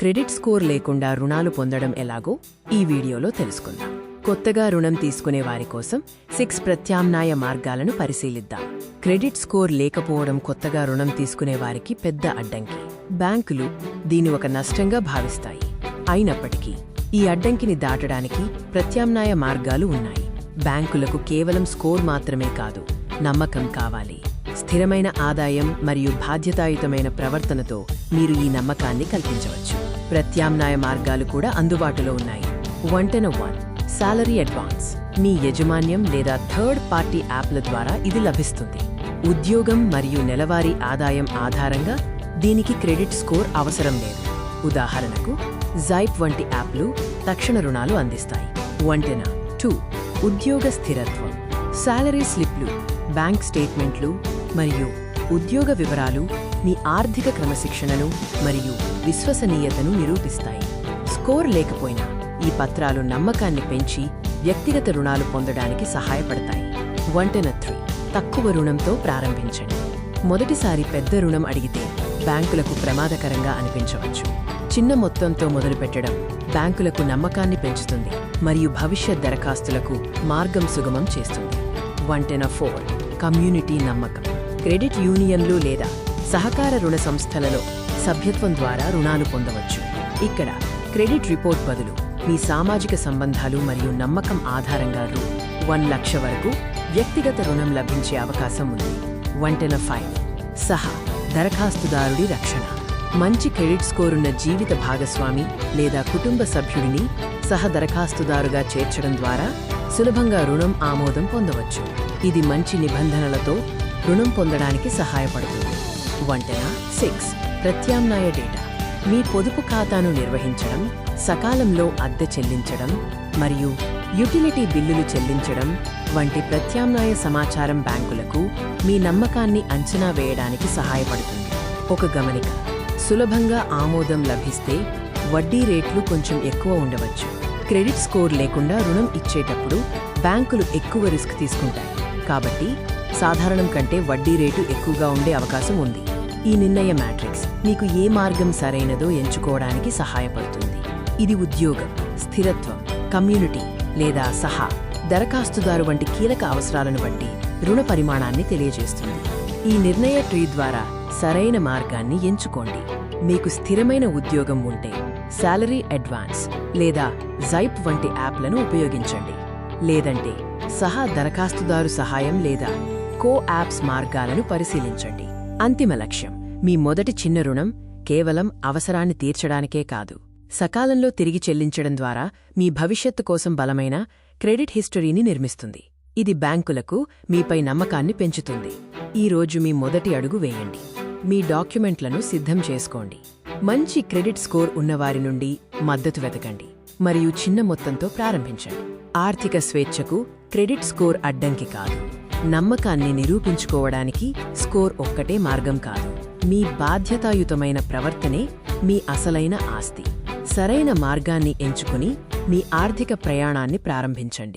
Credit score లేకుండా రుణాలు పొందడం ఎలాగో ఈ వీడియోలో తెలుసుకుందాం. కొత్తగా రుణం తీసుకునే వారి కోసం 6 ప్రత్యామ్నాయ మార్గాలను పరిశీలిద్దాం. క్రెడిట్ స్కోర్ లేకపోవడం కొత్తగా రుణం తీసుకునే వారికి పెద్ద అడ్డంకి. బ్యాంకులు దీని ఒక నష్టంగా భావిస్తాయి. అయినప్పటికీ ఈ అడ్డంకిని దాటడానికి ప్రత్యామ్నాయ మార్గాలు ఉన్నాయి. బ్యాంకులకు కేవలం స్కోర్ మాత్రమే కాదు, నమ్మకం కావాలి. స్థిరమైన ఆదాయం మరియు బాధ్యతాయుతమైన ప్రవర్తనతో మీరు ఈ నమ్మకాన్ని కల్పించవచ్చు. ప్రత్యామ్నాయ మార్గాలు కూడా అందుబాటులో ఉన్నాయి. 1 సాలరీ అడ్వాన్స్. మీ యజమాన్యం లేదా థర్డ్ పార్టీ యాప్ల ద్వారా ఇది లభిస్తుంది. ఉద్యోగం మరియు నెలవారీ ఆదాయం ఆధారంగా దీనికి క్రెడిట్ స్కోర్ అవసరం లేదు. ఉదాహరణకు జైప్ వంటి యాప్లు తక్షణ రుణాలు అందిస్తాయి. 2 ఉద్యోగ స్థిరత్వం. సాలరీ స్లిప్లు, బ్యాంక్ స్టేట్మెంట్లు మరియు ఉద్యోగ వివరాలు మీ ఆర్థిక క్రమశిక్షణను మరియు విశ్వసనీయతను నిరూపిస్తాయి. స్కోర్ లేకపోయినా ఈ పత్రాలు నమ్మకాన్ని పెంచి వ్యక్తిగత రుణాలు పొందడానికి సహాయపడతాయి. 3 తక్కువ రుణంతో ప్రారంభించండి. మొదటిసారి పెద్ద రుణం అడిగితే బ్యాంకులకు ప్రమాదకరంగా అనిపించవచ్చు. చిన్న మొత్తంతో మొదలుపెట్టడం బ్యాంకులకు నమ్మకాన్ని పెంచుతుంది మరియు భవిష్యత్ దరఖాస్తులకు మార్గం సుగమం చేస్తుంది. 4 కమ్యూనిటీ నమ్మకం. క్రెడిట్ యూనియన్లు లేదా సహకార రుణ సంస్థలలో సభ్యత్వం ద్వారా రుణాలు పొందవచ్చు. ఇక్కడ క్రెడిట్ రిపోర్ట్ బదులు మీ సామాజిక సంబంధాలు మరియు నమ్మకం ఆధారంగా రూ. 1,00,000 వరకు వ్యక్తిగత రుణం లభించే అవకాశం ఉంది. 5 దరఖాస్తుదారుడి రక్షణ. మంచి క్రెడిట్ స్కోరున్న జీవిత భాగస్వామి లేదా కుటుంబ సభ్యుడిని దరఖాస్తుదారుగా చేర్చడం ద్వారా సులభంగా రుణం ఆమోదం పొందవచ్చు. ఇది మంచి నిబంధనలతో రుణం పొందడానికి సహాయపడుతుంది. 6 ప్రత్యామ్నాయ డేటా. మీ పొదుపు ఖాతాను నిర్వహించడం, సకాలంలో అద్దె చెల్లించడం మరియు యుటిలిటీ బిల్లులు చెల్లించడం వంటి ప్రత్యామ్నాయ సమాచారం బ్యాంకులకు మీ నమ్మకాన్ని అంచనా వేయడానికి సహాయపడుతుంది. ఒక గమనిక: సులభంగా ఆమోదం లభిస్తే వడ్డీ రేట్లు కొంచెం ఎక్కువ ఉండవచ్చు. క్రెడిట్ స్కోర్ లేకుండా రుణం ఇచ్చేటప్పుడు బ్యాంకులు ఎక్కువ రిస్క్ తీసుకుంటాయి, కాబట్టి సాధారణం కంటే వడ్డీ రేటు ఎక్కువగా ఉండే అవకాశం ఉంది. ఈ నిర్ణయ మ్యాట్రిక్స్ మీకు ఏ మార్గం సరైనదో ఎంచుకోవడానికి సహాయపడుతుంది. ఇది ఉద్యోగం, స్థిరత్వం, కమ్యూనిటీ లేదా దరఖాస్తుదారు వంటి కీలక అవసరాలను బట్టి రుణ పరిమాణాన్ని తెలియజేస్తుంది. ఈ నిర్ణయ ట్రీ ద్వారా సరైన మార్గాన్ని ఎంచుకోండి. మీకు స్థిరమైన ఉద్యోగం ఉంటే సాలరీ అడ్వాన్స్ లేదా జైప్ వంటి యాప్లను ఉపయోగించండి. లేదంటే దరఖాస్తుదారు సహాయం లేదా కో యాప్స్ మార్గాలను పరిశీలించండి. అంతిమ లక్ష్యం: మీ మొదటి చిన్న రుణం కేవలం అవసరాన్ని తీర్చడానికే కాదు, సకాలంలో తిరిగి చెల్లించడం ద్వారా మీ భవిష్యత్తు కోసం బలమైన క్రెడిట్ హిస్టరీని నిర్మిస్తుంది. ఇది బ్యాంకులకు మీపై నమ్మకాన్ని పెంచుతుంది. ఈ రోజు మీ మొదటి అడుగు వేయండి. మీ డాక్యుమెంట్లను సిద్ధం చేసుకోండి. మంచి క్రెడిట్ స్కోర్ ఉన్నవారి నుండి మద్దతు వెతకండి మరియు చిన్న మొత్తంతో ప్రారంభించండి. ఆర్థిక స్వేచ్ఛకు క్రెడిట్ స్కోర్ అడ్డంకి కాదు. నమ్మకాన్ని నిరూపించుకోవడానికి స్కోర్ ఒక్కటే మార్గం కాదు. మీ బాధ్యతాయుతమైన ప్రవర్తనే మీ అసలైన ఆస్తి. సరైన మార్గాన్ని ఎంచుకుని మీ ఆర్థిక ప్రయాణాన్ని ప్రారంభించండి.